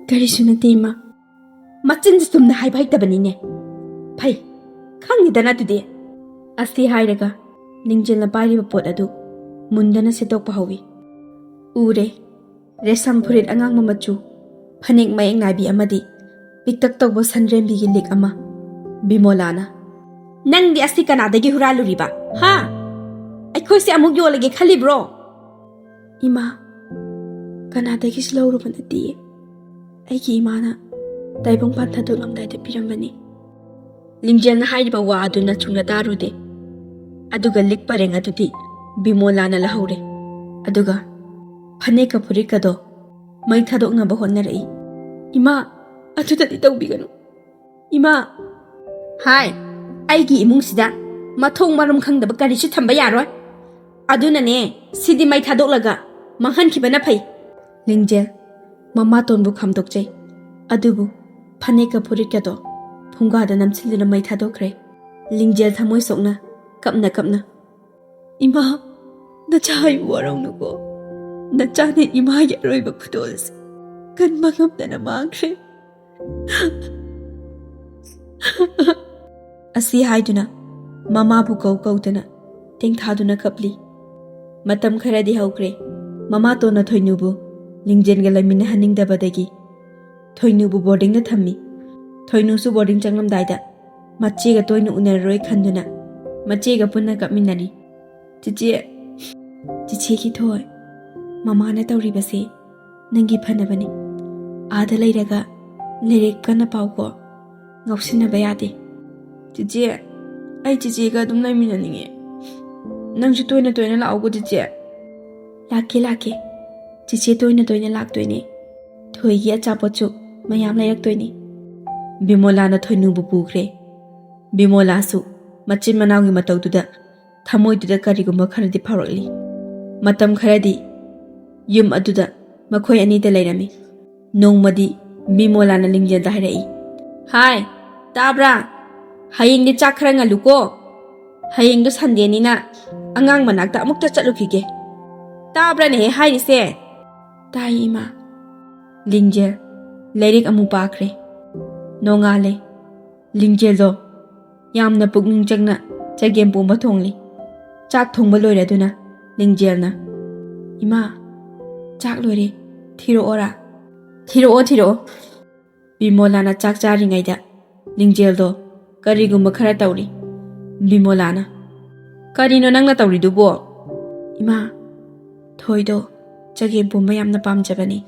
Karisu na tema. Machin sum na hai baita banine. Pai. Khangidana tude. Asti hairaga. Lingjel na pairiba pot adu. Mundana setok pahawi. Ure. Resam purit angang mamachu. Phanek mayeng nabi amadi. Piktak tokbo sanrembi gilik ama. Bimolana. Nang di asti kanadagi huraluriba. Ha? Aikhoy si amuk yolage khali bro. Ima. Kanadagi slauruban adi. Aiki imana. Taibong pantado lamday de pirambani. Lingjel na hairiba wa adu na chungna darude. Aduga lik pareng adudi. Bimolana lahaure. Aduga. Phaneka purikado. May thadok nga bahon na rai. Ima. Adudadi taubigano. Ima. Hai. Aigi imung sida. Mathong maram khangdaba karisu thamba yaroi. Aduna ne. Sidi may thadok laga. Manghan kibana phay. Lingjel. Mama tonbu khamdokjay. Adubu. Phaneka purikado. Phungada namsilina may thadokre. Lingjel thamoy sokna. Kapna. Ima. Nachahay warang nuko. Nachane ima yaroy ba khudols. Kan magam na mangre. Asi haiduna. Mama bu kaudana. Ting thaduna kapli. Matam kharadi haukre. Mama to na Thoinubu. Lingjel ga lamina haning dabadagi. Thoinubu boarding na thammi. Thoinusu boarding changlam daida. Machi ga toinu unaroi khanduna. Machi ga punna kapminari. Chiche ki thoi. Mama na tauribase. Nangi phanabani. Ada lairaga. Lirik kana pauko. Ngausina bayade. Chiche. Ai chiche ga dum laimina ninge. Nangju toina laogo chiche. Lake. Chiche toina laktoine. Thoi gi achapochu mayam lairaktoine. Bimola na Thoinubu pukre. Bimola su machin manawgi mataududa thamoiduda karigumba kharadi phaurali. Matam kharadi yum aduda makhoi ani da lairami. Nongmadi Bimola na Lingjel da hairai. Hai, tabra. Hayeng ni chak khara ngaluko. Hayeng do Sunday ni na angang manakta amukta chatlukige. Tabra ne hairise. Tai ima. Lingjel lairik amu pakre. Nongale. Lingjel do yamna pukning changna chagem pumba thongli. ꯆꯥꯛ ꯊꯣꯡꯕ ꯂꯣꯏꯔꯗꯨꯅ ꯂꯤꯡꯖꯦꯜꯅ "ꯏꯃꯥ, ꯆꯥꯛ ꯂꯣꯏꯔꯦ, ꯊꯤꯔꯛꯑꯣꯔꯥ?" "ꯊꯤꯔꯛꯑꯣ." ꯕꯤꯃꯣꯂꯥꯅ ꯆꯥꯛ ꯆꯥꯔꯤꯉꯩꯗ ꯂꯤꯡꯖꯦꯜꯗꯣ ꯀꯔꯤꯒꯨꯝꯕ ꯈꯔ ꯇꯧꯔꯤ꯫ ꯕꯤꯃꯣꯂꯥꯅ "ꯀꯔꯤꯅꯣ ꯅꯪꯅ ꯇꯧꯔꯤꯗꯨꯕꯣ?" "ꯏꯃꯥ, ꯊꯣꯏꯗꯣ ꯆꯒꯦꯝꯄꯣꯝꯕ ꯌꯥꯝꯅ ꯄꯥꯝꯖꯕꯅꯤ,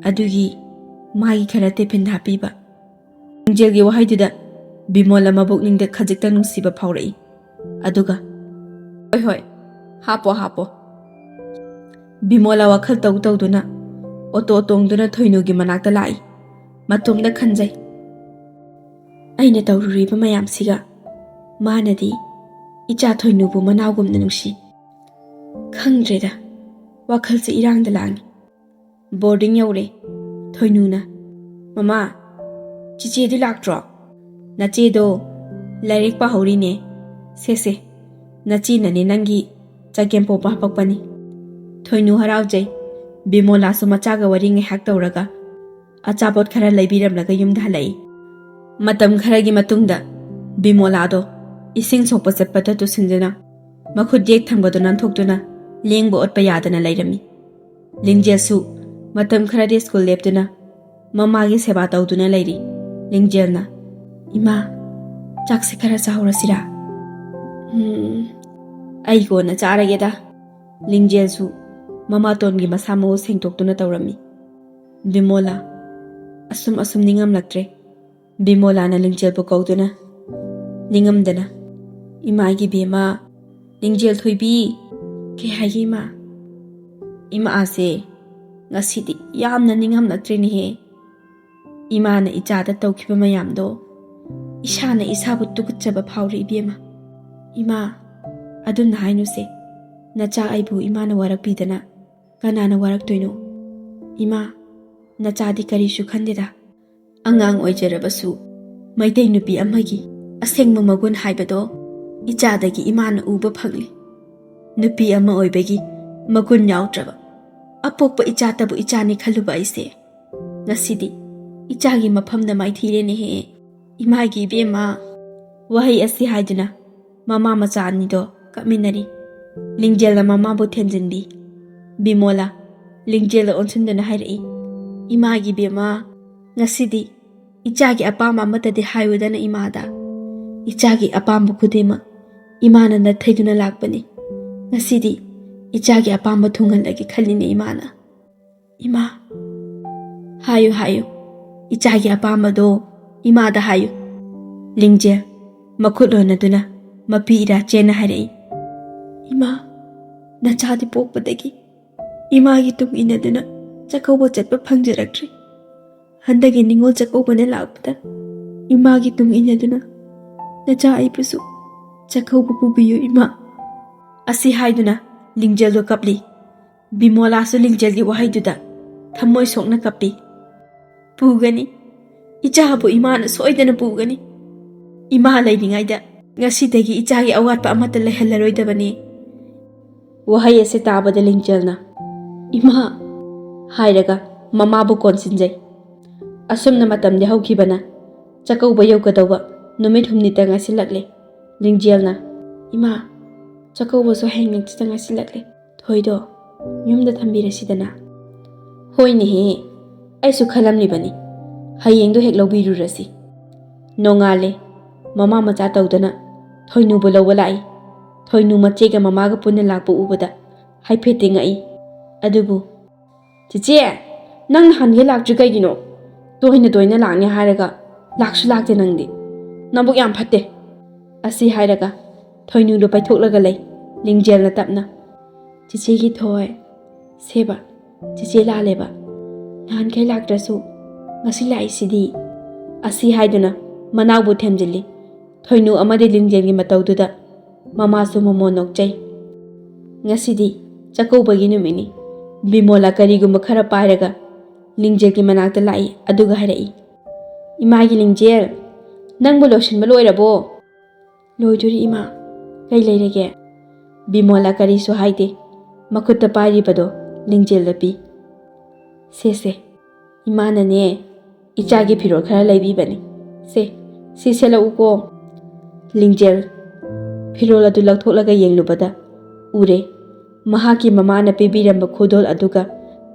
ꯑꯗꯨꯒꯤ ꯃꯥꯒꯤ ꯈꯔ ꯇꯤꯐꯤꯟꯗ ꯍꯥꯞꯄꯤꯕ." ꯂꯤꯡꯖꯦꯜꯒꯤ ꯋꯥꯍꯩꯗꯨꯗ ꯕꯤꯃꯣꯂꯥ ꯃꯕꯨꯛꯅꯤꯡꯗ ꯈꯖꯤꯛꯇꯪ ꯅꯨꯡꯁꯤꯕ ꯐꯥꯎꯔꯛꯏ꯫ ꯑꯗꯨꯒ "ꯍꯣꯏ, ꯍꯥꯞꯄꯣ." ꯕꯤꯃꯣꯂꯥ ꯋꯥꯈꯜ ꯇꯧꯗꯨꯅ ꯑꯣꯇꯣ ꯇꯣꯡꯗꯨꯅ ꯊꯣꯏꯅꯨꯒꯤ ꯃꯅꯥꯛꯇ ꯂꯥꯛꯏ꯫ ꯃꯇꯣꯝꯗ ꯈꯟꯖꯩ, ꯑꯩꯅ ꯇꯧꯔꯨꯔꯤꯕ ꯃꯌꯥꯝꯁꯤꯒ ꯃꯥꯅꯗꯤ ꯏꯆꯥ ꯊꯣꯏꯅꯨꯕꯨ ꯃꯅꯥꯎꯒꯨꯝꯅ ꯅꯨꯡꯁꯤ꯫ ꯈꯪꯗ꯭ꯔꯦꯗ, ꯋꯥꯈꯜꯁꯦ ꯏꯔꯥꯡꯗ ꯂꯥꯡꯏ꯫ ꯕꯣꯔꯗꯤꯡ ꯌꯧꯔꯦ꯫ ꯊꯣꯏꯅꯨꯅ "ꯃꯃꯥ, ꯆꯤꯆꯦꯗꯤ ꯂꯥꯛꯇ꯭ꯔꯣ?" "ꯅꯆꯦꯗꯣ ꯂꯥꯏꯔꯤꯛ ꯄꯥꯍꯧꯔꯤꯅꯦ." "ꯁꯦ, ꯅꯆꯦꯅꯅꯦ ꯅꯪꯒꯤ ꯆꯒꯦꯝꯄꯣꯝꯕ ꯍꯥꯄꯛꯄꯅꯤ." ꯊꯣꯏꯅꯨ ꯍꯔꯥꯎꯖꯩ꯫ ꯕꯤꯃꯣꯂꯥꯁꯨ ꯃꯆꯥꯒ ꯋꯥꯔꯤ ꯉꯥꯏꯍꯥꯛ ꯇꯧꯔꯒ ꯑꯆꯥꯄꯣꯠ ꯈꯔ ꯂꯩꯕꯤꯔꯝꯂꯒ ꯌꯨꯝꯗ ꯍꯜꯂꯛꯏ꯫ ꯃꯇꯝ ꯈꯔꯒꯤ ꯃꯇꯨꯡꯗ ꯕꯤꯃꯣꯂꯥꯗꯣ ꯏꯁꯤꯡ ꯁꯣꯛꯄ ꯆꯠꯄꯗ ꯇꯨꯁꯤꯟꯗꯨꯅ ꯃꯈꯨꯠ ꯌꯦꯛ ꯊꯪꯕꯗꯣ ꯅꯥꯟꯊꯣꯛꯇꯨꯅ ꯂꯦꯡꯕ ꯑꯣꯠꯄ ꯌꯥꯗꯅ ꯂꯩꯔꯝꯃꯤ꯫ ꯂꯤꯡꯖꯦꯜꯁꯨ ꯃꯇꯝ ꯈꯔꯗꯤ ꯁ꯭ꯀꯨꯜ ꯂꯦꯞꯇꯨꯅ ꯃꯃꯥꯒꯤ ꯁꯦꯕꯥ ꯇꯧꯗꯨꯅ ꯂꯩꯔꯤ꯫ ꯂꯤꯡꯖꯦꯜꯅ "ꯏꯃꯥ, ꯆꯥꯛꯁꯦ ꯈꯔ ꯆꯥꯍꯧꯔꯁꯤꯔꯥ?" "ꯑꯩ ꯀꯣꯟꯅ ꯆꯥꯔꯒꯦꯗ." ꯂꯤꯡꯖꯦꯜꯁꯨ ꯃꯃꯥꯇꯣꯟꯒꯤ ꯃꯁꯥ ꯃꯎ ꯁꯦꯡꯗꯣꯛꯇꯨꯅ ꯇꯧꯔꯝꯃꯤ꯫ ꯕꯤꯃꯣꯂꯥ ꯑꯁꯨꯝ ꯅꯤꯡꯉꯝꯂꯛꯇ꯭ꯔꯦ꯫ ꯕꯤꯃꯣꯂꯥꯅ ꯂꯤꯡꯖꯦꯜꯕꯨ ꯀꯧꯗꯨꯅ ꯅꯤꯡꯉꯝꯗꯅ "ꯏꯃꯥꯒꯤ ꯕꯦꯝꯃ, ꯂꯤꯡꯖꯦꯜ ꯊꯣꯏꯕꯤ." "ꯀꯩ ꯍꯥꯏꯒꯦ ꯏꯃꯥ?" "ꯏꯃꯥꯁꯦ ꯉꯁꯤꯗꯤ ꯌꯥꯝꯅ ꯅꯤꯡꯉꯝꯂꯛꯇ꯭ꯔꯦꯅꯦꯍꯦ. ꯏꯃꯥꯅ ꯏꯆꯥꯗ ꯇꯧꯈꯤꯕ ꯃꯌꯥꯝꯗꯣ ꯏꯁꯥꯅ ꯏꯁꯥꯕꯨ ꯇꯨꯀꯠꯆꯕ ꯐꯥꯎꯔꯦ ꯏꯕꯦꯝꯃ." "ꯏꯃꯥ, ꯑꯗꯨꯝꯅ ꯍꯥꯏꯅꯨꯁꯦ. ꯅꯆꯥ ꯑꯩꯕꯨ ꯏꯃꯥꯅ ꯋꯥꯔꯛꯄꯤꯗꯅ ꯀꯅꯥꯅ ꯋꯥꯔꯛꯇꯣꯏꯅꯣ? ꯏꯃꯥ, ꯅꯆꯥꯗꯤ ꯀꯔꯤꯁꯨ ꯈꯟꯗꯦꯗ. ꯑꯉꯥꯡ ꯑꯣꯏꯖꯔꯕꯁꯨ ꯃꯩꯇꯩ ꯅꯨꯄꯤ ꯑꯃꯒꯤ ꯑꯁꯦꯡꯕ ꯃꯒꯨꯟ ꯍꯥꯏꯕꯗꯣ ꯏꯆꯥꯗꯒꯤ ꯏꯃꯥꯅ ꯎꯕ ꯐꯪꯂꯤ. ꯅꯨꯄꯤ ꯑꯃ ꯑꯣꯏꯕꯒꯤ ꯃꯒꯨꯟ ꯌꯥꯎꯗ꯭ꯔꯕ ꯑꯄꯣꯛꯄ ꯏꯆꯥꯇꯕꯨ ꯏꯆꯥꯅꯤ ꯈꯜꯂꯨꯕ ꯑꯩꯁꯦ ꯉꯁꯤꯗꯤ ꯏꯆꯥꯒꯤ ꯃꯐꯝꯗ ꯃꯥꯏꯊꯤꯔꯦꯅꯦꯍꯦ. ꯏꯃꯥꯒꯤ ꯏꯕꯦꯝꯃ." ꯋꯥꯍꯩ ꯑꯁꯤ ꯍꯥꯏꯗꯨꯅ ꯃꯃꯥ ꯃꯆꯥ ꯑꯅꯤꯗꯣ ꯀꯞꯃꯤꯟꯅꯔꯤ꯫ ꯂꯤꯡꯖꯦꯜꯅ ꯃꯃꯥꯕꯨ ꯊꯦꯝꯖꯤꯟꯕꯤ꯫ ꯕꯤꯃꯣꯂꯥ ꯂꯤꯡꯖꯦꯜꯗ ꯑꯣꯟꯁꯤꯟꯗꯨꯅ ꯍꯥꯏꯔꯛꯏ, "ꯏꯃꯥꯒꯤ ꯕꯦꯝꯃ, ꯉꯁꯤꯗꯤ ꯏꯆꯥꯒꯤ ꯑꯄꯥꯝꯕ ꯑꯃꯠꯇꯗꯤ ꯍꯥꯏꯌꯨꯗꯅ ꯏꯃꯥꯗ. ꯏꯆꯥꯒꯤ ꯑꯄꯥꯝꯕ ꯈꯨꯗꯤꯡꯃꯛ ꯏꯃꯥꯅ ꯅꯠꯊꯩꯗꯨꯅ ꯂꯥꯛꯄꯅꯤ. ꯉꯁꯤꯗꯤ ꯏꯆꯥꯒꯤ ꯑꯄꯥꯝꯕ ꯊꯨꯡꯍꯜꯂꯒꯦ ꯈꯜꯂꯤꯅꯦ ꯏꯃꯥꯅ." "ꯏꯃꯥ, ꯍꯥꯏꯌꯨ. ꯏꯆꯥꯒꯤ ꯑꯄꯥꯝꯕꯗꯣ ꯏꯃꯥꯗ ꯍꯥꯏꯌꯨ." ꯂꯤꯡꯖꯦꯜ ꯃꯈꯨꯠ ꯂꯣꯟꯅꯗꯨꯅ ꯃꯄꯤ ꯏꯔꯥ ꯆꯦꯟꯅ ꯍꯥꯏꯔꯛꯏ, "ꯏꯃꯥ, ꯅꯆꯥꯗꯤ ꯄꯣꯛꯄꯗꯒꯤ ꯏꯃꯥꯒꯤ ꯇꯨꯡ ꯏꯟꯅꯗꯨꯅ ꯆꯥꯛꯀꯧꯕ ꯆꯠꯄ ꯐꯪꯖꯔꯛꯇ꯭ꯔꯤ. ꯍꯟꯗꯛꯀꯤ ꯅꯤꯉꯣꯜ ꯆꯥꯛꯀꯧꯕꯅ ꯂꯥꯛꯄꯗ ꯏꯃꯥꯒꯤ ꯇꯨꯡ ꯏꯟꯅꯗꯨꯅ ꯅꯆꯥ ꯑꯩꯕꯨꯁꯨ ꯆꯥꯛꯀꯧꯕ ꯄꯨꯕꯤꯌꯨ ꯏꯃꯥ." ꯑꯁꯤ ꯍꯥꯏꯗꯨꯅ ꯂꯤꯡꯖꯦꯜꯗꯣ ꯀꯞꯂꯤ꯫ ꯕꯤꯃꯣꯂꯥꯁꯨ ꯂꯤꯡꯖꯦꯜꯒꯤ ꯋꯥꯍꯩꯗꯨꯗ ꯊꯃꯣꯏ ꯁꯣꯛꯅ ꯀꯞꯄꯤ꯫ "ꯄꯨꯒꯅꯤ. ꯏꯆꯥꯕꯨ ꯏꯃꯥꯅ ꯁꯣꯏꯗꯅ ꯄꯨꯒꯅꯤ. ꯏꯃꯥ ꯂꯩꯔꯤꯉꯩꯗ ꯉꯁꯤꯗꯒꯤ ꯏꯆꯥꯒꯤ ꯑꯋꯥꯠꯄ ꯑꯃꯠꯇ ꯂꯩꯍꯜꯂꯔꯣꯏꯗꯕꯅꯤ." ꯋꯥꯍꯩ ꯑꯁꯤ ꯇꯥꯕꯗ ꯂꯤꯡꯖꯦꯜꯅ "ꯏꯃꯥ" ꯍꯥꯏꯔꯒ ꯃꯃꯥꯕꯨ ꯀꯣꯟꯁꯤꯟꯖꯩ꯫ ꯑꯁꯨꯝꯅ ꯃꯇꯝꯗꯤ ꯍꯧꯈꯤꯕꯅ ꯆꯥꯛꯀꯧꯕ ꯌꯧꯒꯗꯧꯕ ꯅꯨꯃꯤꯠ 8ꯇ ꯉꯥꯏꯁꯤꯜꯂꯛꯂꯦ꯫ ꯂꯤꯡꯖꯦꯜꯅ "ꯏꯃꯥ, ꯆꯥꯛꯀꯧꯕꯁꯨ ꯍꯌꯦꯡ ꯍꯪꯆꯤꯠꯇ ꯉꯥꯏꯁꯤꯜꯂꯛꯂꯦ. ꯊꯣꯏꯗꯣ ꯌꯨꯝꯗ ꯊꯝꯕꯤꯔꯁꯤꯗꯅ." "ꯍꯣꯏꯅꯦꯍꯦ, ꯑꯩꯁꯨ ꯈꯜꯂꯝꯂꯤꯕꯅꯤ. ꯍꯌꯦꯡꯗꯣ ꯍꯦꯛ ꯂꯧꯕꯤꯔꯨꯔꯁꯤ." ꯅꯣꯡꯉꯥꯜꯂꯦ꯫ ꯃꯃꯥ ꯃꯆꯥ ꯇꯧꯗꯅ ꯊꯣꯏꯅꯨꯕꯨ ꯂꯧꯕ ꯂꯥꯛꯏ꯫ ꯊꯣꯏꯅꯨ ꯃꯆꯦꯒ ꯃꯃꯥꯒ ꯄꯨꯟꯅ ꯂꯥꯛꯄ ꯎꯕꯗ ꯍꯥꯏꯐꯦꯠꯇꯤ ꯉꯛꯏ꯫ ꯑꯗꯨꯕꯨ "ꯆꯤꯆꯦ, ꯅꯪ ꯅꯍꯥꯟꯈꯩ ꯂꯥꯛꯇ꯭ꯔꯤ ꯀꯩꯒꯤꯅꯣ? ꯇꯣꯏꯅ ꯂꯥꯛꯅꯤ ꯍꯥꯏꯔꯒ ꯂꯥꯛꯁꯨ ꯂꯥꯛꯇꯦ ꯅꯪꯗꯤ. ꯅꯕꯨꯛ ꯌꯥꯝ ꯐꯠꯇꯦ." ꯑꯁꯤ ꯍꯥꯏꯔꯒ ꯊꯣꯏꯅꯨꯗꯣ ꯄꯩꯊꯣꯛꯂꯒ ꯂꯩ꯫ ꯂꯤꯡꯖꯦꯜꯅ ꯇꯞꯅ "ꯆꯤꯆꯦꯒꯤ ꯊꯣꯏ, ꯁꯦꯕ, ꯆꯤꯆꯦ ꯂꯥꯜꯂꯦꯕ. ꯅꯍꯥꯟꯈꯩ ꯂꯥꯛꯇ꯭ꯔꯁꯨ ꯉꯁꯤ ꯂꯥꯛꯏꯁꯤꯗꯤ." ꯑꯁꯤ ꯍꯥꯏꯗꯨꯅ ꯃꯅꯥꯎꯕꯨ ꯊꯦꯝꯖꯤꯜꯂꯤ꯫ ꯊꯣꯏꯅꯨ ꯑꯃꯗꯤ ꯂꯤꯡꯖꯦꯜꯒꯤ ꯃꯇꯧꯗꯨꯗ ꯃꯃꯥꯁꯨ ꯃꯃꯣꯟ ꯅꯣꯛꯆꯩ꯫ ꯉꯁꯤꯗꯤ ꯆꯥꯛꯀꯧꯕꯒꯤ ꯅꯨꯃꯤꯠꯅꯤ꯫ ꯕꯤꯃꯣꯂꯥ ꯀꯔꯤꯒꯨꯝꯕ ꯈꯔ ꯄꯥꯏꯔꯒ ꯂꯤꯡꯖꯦꯜꯒꯤ ꯃꯅꯥꯛꯇ ꯂꯥꯛꯏ ꯑꯗꯨꯒ ꯍꯥꯏꯔꯛꯏ, "ꯏꯃꯥꯒꯤ ꯂꯤꯡꯖꯦꯜ, ꯅꯪꯕꯨ ꯂꯣꯏꯁꯤꯟꯕ ꯂꯣꯏꯔꯕꯣ?" "ꯂꯣꯏꯗꯣꯔꯤ ꯏꯃꯥ, ꯀꯩ ꯂꯩꯔꯒꯦ?" ꯕꯤꯃꯣꯂꯥ ꯀꯔꯤꯁꯨ ꯍꯥꯏꯗꯦ꯫ ꯃꯈꯨꯠꯇ ꯄꯥꯏꯔꯤꯕꯗꯣ ꯂꯤꯡꯖꯦꯜꯗ ꯄꯤ꯫ "ꯁꯦ, ꯏꯃꯥꯅꯅꯦ ꯏꯆꯥꯒꯤ ꯐꯤꯔꯣꯜ ꯈꯔ ꯂꯩꯕꯤꯕꯅꯤ. ꯁꯤ ꯁꯦꯠꯂꯛꯎꯀꯣ." ꯂꯤꯡꯖꯦꯜ ꯐꯤꯔꯣꯜ ꯑꯗꯨ ꯂꯧꯊꯣꯛꯂꯒ ꯌꯦꯡꯂꯨꯕꯗ ꯎꯔꯦ ꯃꯍꯥꯛꯀꯤ ꯃꯃꯥꯅ ꯄꯤꯕꯤꯔꯝꯕ ꯈꯨꯗꯣꯜ ꯑꯗꯨꯒ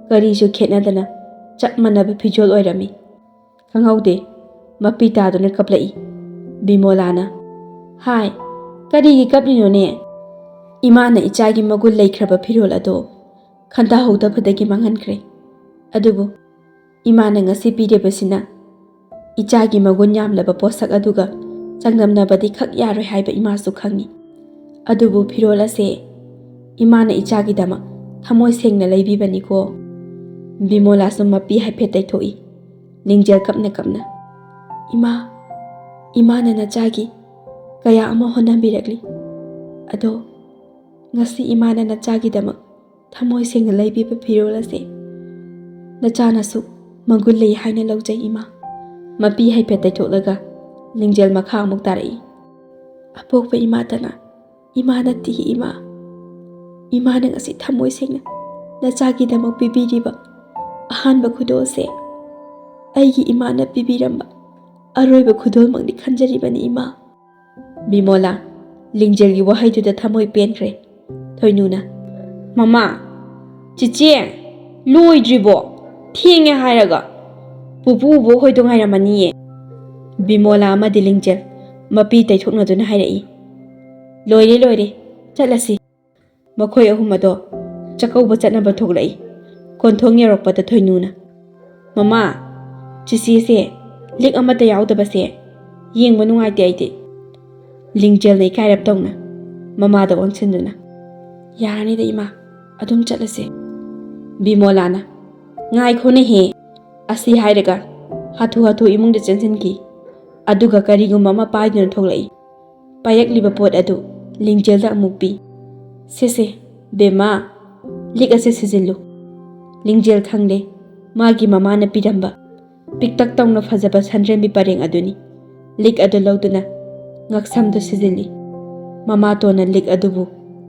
ꯀꯔꯤꯁꯨ ꯈꯦꯠꯅꯗꯅ ꯆꯞ ꯃꯥꯟꯅꯕ ꯐꯤꯖꯣꯜ ꯑꯣꯏꯔꯝꯃꯤ꯫ ꯈꯪꯍꯧꯗꯦ ꯃꯄꯤ ꯇꯥꯗꯨꯅ ꯀꯞꯂꯛꯏ꯫ ꯕꯤꯃꯣꯂꯥꯅ ꯍꯥꯏ ꯀꯔꯤꯒꯤ ꯀꯞꯂꯤꯅꯣꯅꯦ? ꯏꯃꯥꯅ ꯏꯆꯥꯒꯤ ꯃꯒꯨꯟ ꯂꯩꯈ꯭ꯔꯕ ꯐꯤꯔꯣꯜ ꯑꯗꯣ ꯈꯟꯊꯍꯧꯗꯕꯗꯒꯤ ꯃꯥꯡꯍꯟꯈ꯭ꯔꯦ꯫ ꯑꯗꯨꯕꯨ ꯏꯃꯥꯅ ꯉꯁꯤ ꯄꯤꯔꯤꯕꯁꯤꯅ ꯏꯆꯥꯒꯤ ꯃꯒꯨꯟ ꯌꯥꯝꯂꯕ ꯄꯣꯠꯁꯛ ꯑꯗꯨꯒ ꯆꯥꯡꯗꯝꯅꯕꯗꯤ ꯈꯛ ꯌꯥꯔꯣꯏ ꯍꯥꯏꯕ ꯏꯃꯥꯁꯨ ꯈꯪꯉꯤ꯫ ꯑꯗꯨꯕꯨ ꯐꯤꯔꯣꯜ ꯑꯁꯦ ꯏꯃꯥꯅ ꯏꯆꯥꯒꯤꯗꯃꯛ ꯊꯃꯣꯏ ꯁꯦꯡꯅ ꯂꯩꯕꯤꯕꯅꯤꯀꯣ꯫ ꯕꯤꯃꯣꯂꯥꯁꯨ ꯃꯄꯤ ꯍꯥꯏꯐꯦꯠ ꯇꯩꯊꯣꯛꯏ꯫ ꯂꯤꯡꯖꯦꯜ ꯀꯞꯅ ꯀꯞꯅ ꯏꯃꯥꯅ ꯅꯆꯥꯒꯤ ꯀꯌꯥ ꯑꯃ ꯍꯣꯠꯅꯕꯤꯔꯛꯂꯤ꯫ ꯑꯗꯣ ꯉꯁꯤ ꯏꯃꯥꯅ ꯅꯆꯥꯒꯤꯗꯃꯛ ꯊꯃꯣꯏ ꯁꯦꯡꯅ ꯂꯩꯕꯤꯕ ꯐꯤꯔꯣꯜ ꯑꯁꯦ ꯅꯆꯥꯅꯁꯨ ꯃꯒꯨꯟ ꯂꯩ ꯍꯥꯏꯅ ꯂꯧꯖꯩ ꯏꯃꯥ꯫ ꯃꯄꯤ ꯍꯥꯏꯐꯦꯠ ꯇꯩꯊꯣꯛꯂꯒ ꯂꯤꯡꯖꯦꯜ ꯃꯈꯥ ꯑꯃꯨꯛ ꯇꯥꯔꯛꯏ꯫ ꯑꯄꯣꯛꯄ ꯏꯃꯥꯇꯅ ꯏꯃꯥ ꯅꯠꯇꯦ ꯏꯃꯥ꯫ ꯏꯃꯥꯅ ꯉꯁꯤ ꯊꯃꯣꯏ ꯁꯦꯡꯅ ꯅꯆꯥꯒꯤꯗꯃꯛ ꯄꯤꯕꯤꯔꯤꯕ ꯑꯍꯥꯟꯕ ꯈꯨꯗꯣꯜꯁꯦ ꯑꯩꯒꯤ ꯏꯃꯥꯅ ꯄꯤꯕꯤꯔꯝꯕ ꯑꯔꯣꯏꯕ ꯈꯨꯗꯣꯜꯃꯛꯅꯤ ꯈꯟꯖꯔꯤꯕꯅꯤ ꯏꯃꯥ꯫ ꯕꯤꯃꯣꯂꯥ ꯂꯤꯡꯖꯦꯜꯒꯤ ꯋꯥꯍꯩꯗꯨꯗ ꯊꯃꯣꯏ ꯄꯦꯟꯈ꯭ꯔꯦ꯫ ꯊꯣꯏꯅꯨꯅ ꯃꯃꯥ ꯆꯤꯆꯦ ꯂꯣꯏꯗ꯭ꯔꯤꯕꯣ? ꯊꯦꯡꯉꯦ ꯍꯥꯏꯔꯒ ꯄꯨꯄꯨ ꯕꯣꯛ ꯍꯣꯏꯗꯣ ꯉꯥꯏꯔꯝꯃꯅꯤꯌꯦ꯫ ꯕꯤꯃꯣꯂꯥ ꯑꯃꯗꯤ ꯂꯤꯡꯖꯦꯜ ꯃꯄꯤ ꯇꯩꯊꯣꯛꯅꯗꯨꯅ ꯍꯥꯏꯔꯛꯏ꯫ ꯂꯣꯏꯔꯦ ꯆꯠꯂꯁꯤ꯫ ꯃꯈꯣꯏ ꯑꯍꯨꯝ ꯑꯗꯣ ꯆꯥꯛꯀꯧꯕ ꯆꯠꯅꯕ ꯊꯣꯛꯂꯛꯏ꯫ ꯀꯣꯟꯊꯣꯡ ꯌꯧꯔꯛꯄꯗ ꯊꯣꯏꯅꯨꯅ ꯃꯃꯥ ꯆꯤꯆꯦꯁꯦ ꯂꯤꯛ ꯑꯃꯠꯇ ꯌꯥꯎꯗꯕꯁꯦ ꯌꯦꯡꯕ ꯅꯨꯡꯉꯥꯏꯇꯦ ꯑꯩꯗꯤ꯫ ꯂꯤꯡꯖꯦꯜꯅ ꯏꯀꯥꯏꯔꯞ ꯇꯧꯅ ꯃꯃꯥꯗ ꯑꯣꯟꯁꯤꯟꯗꯨꯅ ꯌꯥꯔꯅꯤꯗ ꯏꯃꯥ ꯑꯗꯨꯝ ꯆꯠꯂꯁꯦ꯫ ꯕꯤꯃꯣꯂꯥꯅ ꯉꯥꯏꯈꯣꯅꯦꯍꯦ꯫ ꯑꯁꯤ ꯍꯥꯏꯔꯒ ꯍꯥꯊꯨ ꯏꯃꯨꯡꯗ ꯆꯪꯁꯤꯟꯈꯤ꯫ ꯑꯗꯨꯒ ꯀꯔꯤꯒꯨꯝꯕ ꯑꯃ ꯄꯥꯏꯗꯨꯅ ꯊꯣꯛꯂꯛꯏ꯫ ꯄꯥꯏꯔꯛꯂꯤꯕ ꯄꯣꯠ ꯑꯗꯨ ꯂꯤꯡꯖꯦꯜꯗ ꯑꯃꯨꯛ ꯄꯤ꯫ ꯁꯦ ꯕꯦꯝꯃꯥ ꯂꯤꯛ ꯑꯁꯦ ꯁꯤꯖꯤꯜꯂꯨ꯫ ꯂꯤꯡꯖꯦꯜ ꯈꯪꯂꯦ ꯃꯥꯒꯤ ꯃꯃꯥꯅ ꯄꯤꯔꯝꯕ ꯄꯤꯛꯇꯛ ꯇꯧꯅ ꯐꯖꯕ ꯁꯟꯗ꯭ꯔꯦꯝꯕꯤ ꯄꯔꯦꯡ ꯑꯗꯨꯅꯤ꯫ ꯂꯤꯛ ꯑꯗꯨ ꯂꯧꯗꯨꯅ ꯉꯛꯁꯝꯗ ꯁꯤꯖꯤꯜꯂꯤ꯫ ꯃꯃꯥꯇꯣꯟꯅ ꯂꯤꯛ ꯑꯗꯨꯕꯨ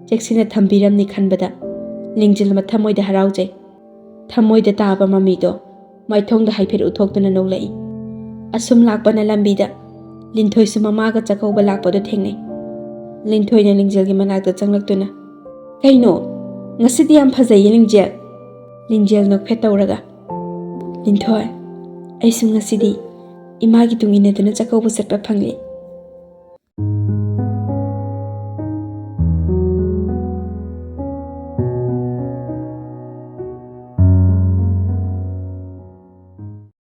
ꯆꯦꯛꯁꯤꯟꯅ ꯊꯝꯕꯤꯔꯝꯅꯤ ꯈꯟꯕꯗ ꯂꯤꯡꯖꯦꯜ ꯊꯃꯣꯏꯗ ꯍꯔꯥꯎꯖꯩ꯫ ꯊꯃꯣꯏꯗ ꯇꯥꯕ ꯃꯃꯤꯗꯣ ꯃꯥꯏꯊꯣꯡꯗ ꯍꯥꯏꯐꯦꯠ ꯎꯠꯊꯣꯛꯇꯨꯅ ꯅꯣꯛꯂꯛꯏ꯫ ꯑꯁꯨꯝ ꯂꯥꯛꯄꯅ ꯂꯝꯕꯤꯗ ꯂꯤꯟꯊꯣꯏꯁꯨ ꯃꯃꯥꯒ ꯆꯥꯛꯀꯧꯕ ꯂꯥꯛꯄꯗꯨ ꯊꯦꯡꯅꯩ꯫ ꯂꯤꯟꯊꯣꯏꯅ ꯂꯤꯡꯖꯦꯜꯒꯤ ꯃꯅꯥꯛꯇ ꯆꯪꯂꯛꯇꯨꯅ ꯀꯩꯅꯣ ꯉꯁꯤꯗꯤ ꯌꯥꯝ ꯐꯖꯩꯌꯦ ꯂꯤꯡꯖꯦꯜ꯫ ꯂꯤꯡꯖꯦꯜ ꯅꯣꯛꯐꯦꯠ ꯇꯧꯔꯒ ꯂꯤꯟꯊꯣꯏ ꯑꯩꯁꯨ ꯉꯁꯤꯗꯤ ꯏꯃꯥꯒꯤ ꯇꯨꯡ ꯏꯟꯅꯗꯨꯅ ꯆꯥꯛꯀꯧꯕ ꯆꯠꯄ ꯐꯪꯂꯦ꯫